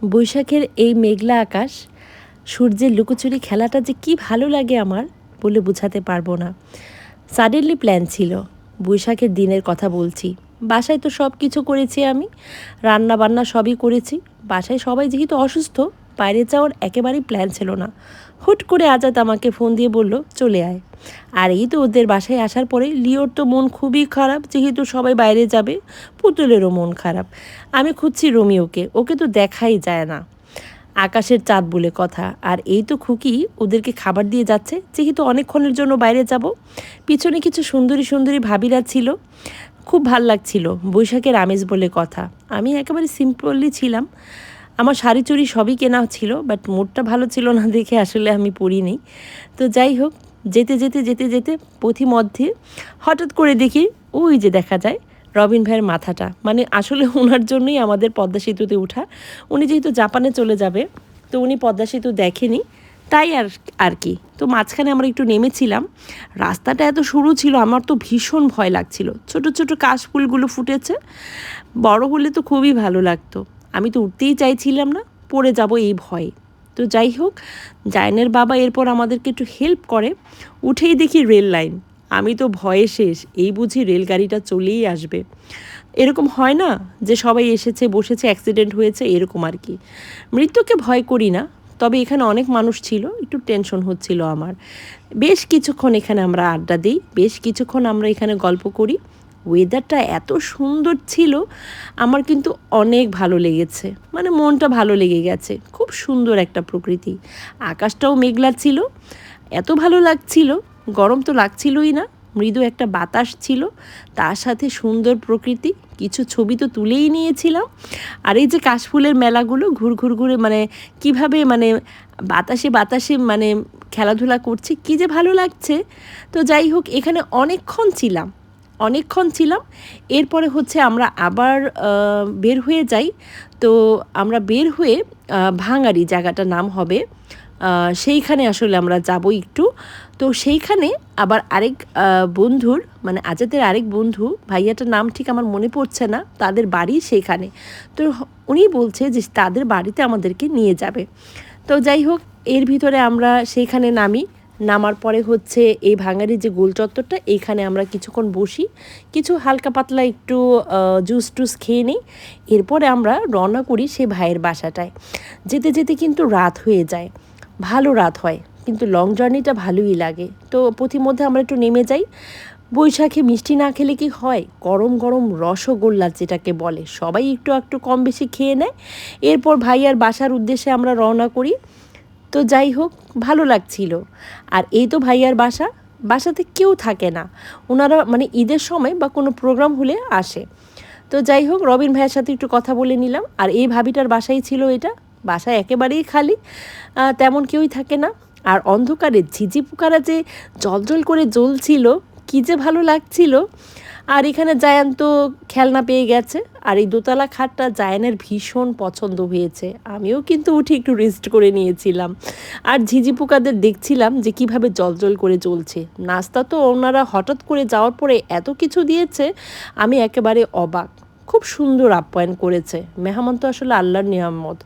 বৈশাখের এই মেঘলা আকাশ, সূর্যের লুকোচুরি খেলাটা যে কি ভালো লাগে আমার বলে বোঝাতে পারবো না। সাডেনলি প্ল্যান ছিল, বৈশাখের দিনের কথা বলছি। বাসায় তো সব কিছু করেছি আমি, রান্না বান্না সবই করেছি। বাসায় সবাই যেহেতু অসুস্থ, বাইরে যাওয়ার একেবারেই প্ল্যান ছিল না। হুট করে আজাদ আমাকে ফোন দিয়ে বলল চলে আয়। আর এই তো ওদের বাসায় আসার পরে লিওর তো মন খুবই খারাপ, যেহেতু সবাই বাইরে যাবে। পুতুলেরও মন খারাপ। আমি খুঁজছি রোমিওকে, ওকে তো দেখাই যায় না। আকাশের চাঁদ বলে কথা। আর এই তো খুকি ওদেরকে খাবার দিয়ে যাচ্ছে, যেহেতু অনেকক্ষণের জন্য বাইরে যাব। পিছনে কিছু সুন্দরী সুন্দরী ভাবিরা ছিল, খুব ভাল লাগছিল। বৈশাখের আমেজ বলে কথা। আমি একেবারে সিম্পলি ছিলাম, আমার শাড়ি চুড়ি সবই কেনা ছিল, বাট মুডটা ভালো ছিল না দেখে আসলে আমি পরিনি। তো যাই হোক, যেতে যেতে যেতে যেতে পথিমধ্যে হঠাৎ করে দেখি ওই যে দেখা যায় রবিন ভাইয়ের মাথাটা, মানে আসলে ওনার জন্যই আমাদের পদ্মা সেতুতে ওঠা। উনি যেহেতু জাপানে চলে যাবে, তো উনি পদ্মা সেতু দেখেনি, তাই আর কি। তো মাঝখানে আমরা একটু নেমেছিলাম। রাস্তাটা এত সরু ছিল, আমার তো ভীষণ ভয় লাগছিল। ছোট ছোট কাশফুলগুলো ফুটেছে, বড় হলে তো খুবই ভালো লাগতো। আমি তো উঠতেই চাইছিলাম না, পড়ে যাব এই ভয়ে। তো যাই হোক, জায়নের বাবা এরপর আমাদেরকে একটু হেল্প করে। উঠেই দেখি রেল লাইন। আমি তো ভয়ে শেষ, এই বুঝি রেলগাড়িটা চলেই আসবে। এরকম হয় না যে সবাই এসেছে বসেছে, অ্যাক্সিডেন্ট হয়েছে, এরকম আর কি। মৃত্যুকে ভয় করি না, তবে এখানে অনেক মানুষ ছিল, একটু টেনশন হচ্ছিল আমার। বেশ কিছুক্ষণ এখানে আমরা আড্ডা দিই, বেশ কিছুক্ষণ আমরা এখানে গল্প করি। ওয়েদারটা এত সুন্দর ছিল, আমার কিন্তু অনেক ভালো লেগেছে, মানে মনটা ভালো লেগে গেছে। খুব সুন্দর একটা প্রকৃতি, আকাশটাও মেঘলা ছিল, এত ভালো লাগছিল। গরম তো লাগছিলই না, মৃদু একটা বাতাস ছিল, তার সাথে সুন্দর প্রকৃতি। কিছু ছবি তো তুলেই নিয়েছিলাম। আর এই যে কাশফুলের মেলাগুলো ঘুর ঘুরে মানে কিভাবে মানে বাতাসে বাতাসে মানে খেলাধুলা করছে, কী যে ভালো লাগছে। তো যাই হোক, এখানে অনেকক্ষণ ছিলাম। এরপরে হচ্ছে আমরা আবার বের হয়ে যাই। তো আমরা বের হয়ে ভাঙাড়ি জায়গাটার নাম হবে, সেইখানে আসলে আমরা যাব একটু। তো সেইখানে আবার আরেক বন্ধুর, মানে আজাদের আরেক বন্ধু, ভাইয়াটার নাম ঠিক আমার মনে পড়ছে না, তাদের বাড়ি সেইখানে। তো উনি বলছে যে তাদের বাড়িতে আমাদেরকে নিয়ে যাবে। তো যাই হোক, এর ভিতরে আমরা সেইখানে নামার পরে হচ্ছে এই ভাঙাড়ির যে গোল চত্বরটা, এইখানে আমরা কিছুক্ষণ বসি, কিছু হালকা পাতলা একটু জুস টুস খেয়ে নিই। এরপরে আমরা রওনা করি সে ভাইয়ের বাসাটায়। যেতে যেতে কিন্তু রাত হয়ে যায়, ভালো রাত হয়, কিন্তু লং জার্নিটা ভালোই লাগে। তো পথিমধ্যে আমরা একটু নেমে যাই। বৈশাখে মিষ্টি না খেলে কি হয়, গরম গরম রসগোল্লা যেটাকে বলে, সবাই একটু একটু কম বেশি খেয়ে নেয়। এরপর ভাইয়ার বাসার উদ্দেশ্যে আমরা রওনা করি। তো যাই হোক, ভালো লাগছিল। আর এই তো ভাইয়ার বাসাতে কেউ থাকে না, ওনারা মানে ঈদের সময় বা কোনো প্রোগ্রাম হলে আসে। তো যাই হোক, রবিন ভাইয়ের সাথে একটু কথা বলে নিলাম। আর এই ভাবিটার বাসাই ছিল এটা, বাসায় একেবারেই খালি, তেমন কেউই থাকে না। আর অন্ধকারে ঝিঝি পোকারা যে জল করে জ্বলছিল, কী যে ভালো লাগছিল। আর এখানে জায়ান তো খেলনা পেয়ে গেছে, আর এই দোতলা খাটটা জায়ানের ভীষণ পছন্দ হয়েছে। আমিও কিন্তু উঠে একটু রেস্ট করে নিয়েছিলাম। আর ঝিঝি পোকাদের দেখছিলাম যে কিভাবে জল করে জ্বলছে। নাস্তা তো ওনারা হঠাৎ করে যাওয়ার পরে এত কিছু দিয়েছে, আমি একেবারে অবাক। খুব সুন্দর আপ্যায়ন করেছে। মেহমান তো আসলে আল্লাহর নিয়ামত,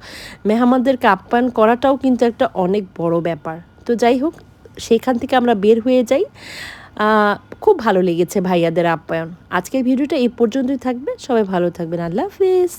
মেহমানদেরকে আপ্যায়ন করাটাও কিন্তু একটা অনেক বড় ব্যাপার। তো যাই হোক, সেখান থেকে আমরা বের হয়ে যাই। খুব ভালো লেগেছে ভাইয়াদের আপ্যায়ন। আজকের ভিডিওটা এই পর্যন্তই থাকবে, সবাই ভালো থাকবেন, আল্লাহ হাফিজ।